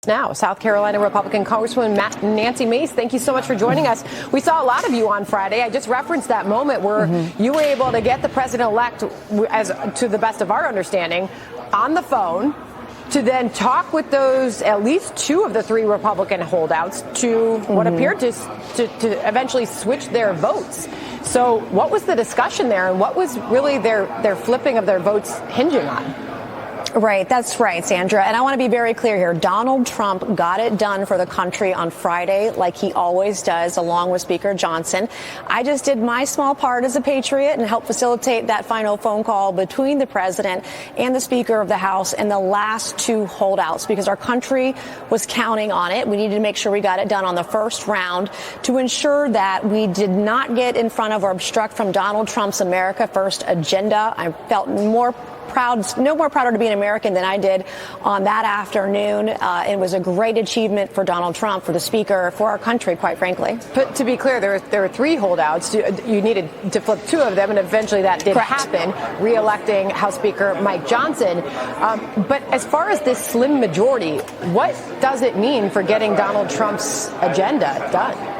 Now, South Carolina Republican Congresswoman Nancy Mace, thank you so much for joining us. We saw a lot of you on Friday. I just referenced that moment where you were able to get the president-elect, as to the best of our understanding, on the phone to then talk with those, at least two of the three Republican holdouts, to what appeared to eventually switch their votes. So what was the discussion there, and what was really their flipping of their votes hinging on? Right. That's right, Sandra. And I want to be very clear here. Donald Trump got it done for the country on Friday, like he always does, along with Speaker Johnson. I just did my small part as a patriot and helped facilitate that final phone call between the president and the Speaker of the House and the last two holdouts, because our country was counting on it. We needed to make sure we got it done on the first round to ensure that we did not get in front of or obstruct from Donald Trump's America First agenda. I felt no more prouder to be an American than I did on that afternoon. It was a great achievement for Donald Trump, for the Speaker, for our country, quite frankly. But to be clear, there were three holdouts. You needed to flip two of them, and eventually that did happen, re-electing House Speaker Mike Johnson. But as far as this slim majority, what does it mean for getting Donald Trump's agenda done?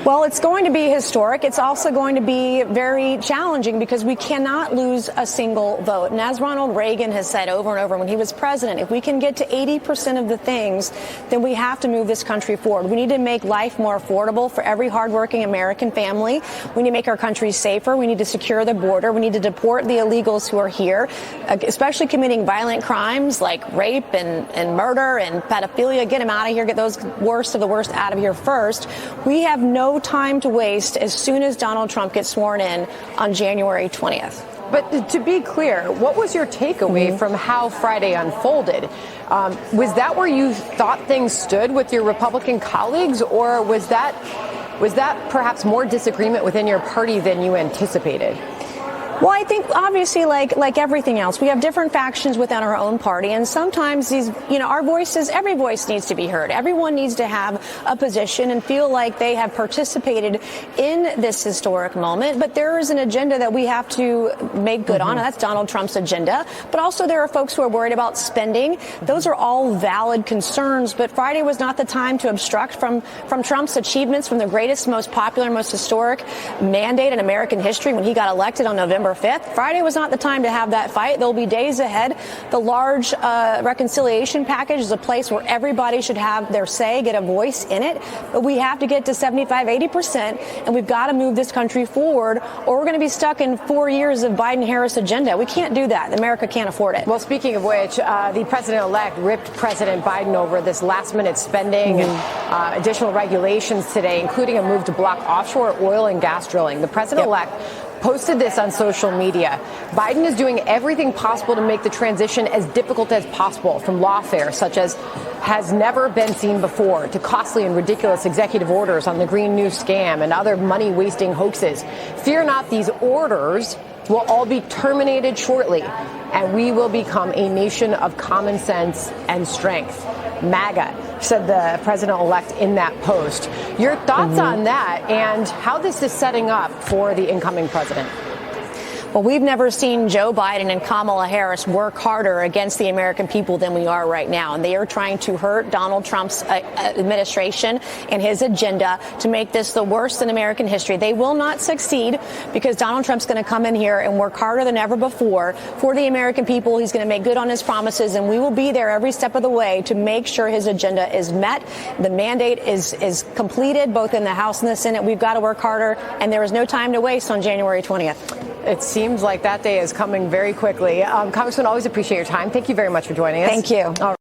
Well, it's going to be historic. It's also going to be very challenging because we cannot lose a single vote. And as Ronald Reagan has said over and over when he was president, if we can get to 80% of the things, then we have to move this country forward. We need to make life more affordable for every hardworking American family. We need to make our country safer. We need to secure the border. We need to deport the illegals who are here, especially committing violent crimes like rape and murder and pedophilia. Get them out of here. Get those worst of the worst out of here first. We have no time to waste as soon as Donald Trump gets sworn in on January 20th. But to be clear, what was your takeaway from how Friday unfolded? Was that where you thought things stood with your Republican colleagues, or was that perhaps more disagreement within your party than you anticipated? Well, I think obviously, like everything else, we have different factions within our own party. And sometimes our voices, every voice needs to be heard. Everyone needs to have a position and feel like they have participated in this historic moment. But there is an agenda that we have to make good on, and that's Donald Trump's agenda. But also there are folks who are worried about spending. Those are all valid concerns. But Friday was not the time to obstruct from Trump's achievements, from the greatest, most popular, most historic mandate in American history when he got elected on November 5th. Friday was not the time to have that fight. There'll be days ahead. The large reconciliation package is a place where everybody should have their say, get a voice in it. But we have to get to 75, 80%, and we've got to move this country forward, or we're going to be stuck in 4 years of Biden-Harris agenda. We can't do that. America can't afford it. Well, speaking of which, the president-elect ripped President Biden over this last-minute spending and additional regulations today, including a move to block offshore oil and gas drilling. The president-elect posted this on social media. Biden is doing everything possible to make the transition as difficult as possible, from lawfare such as has never been seen before to costly and ridiculous executive orders on the Green New scam and other money-wasting hoaxes. Fear not, these orders will all be terminated shortly, and we will become a nation of common sense and strength. MAGA, said the president-elect in that post. Your thoughts on that and how this is setting up for the incoming president? Well, we've never seen Joe Biden and Kamala Harris work harder against the American people than we are right now. And they are trying to hurt Donald Trump's administration and his agenda to make this the worst in American history. They will not succeed because Donald Trump's going to come in here and work harder than ever before for the American people. He's going to make good on his promises, and we will be there every step of the way to make sure his agenda is met. The mandate is completed both in the House and the Senate. We've got to work harder, and there is no time to waste on January 20th. It seems like that day is coming very quickly. Congressman, always appreciate your time. Thank you very much for joining us. Thank you.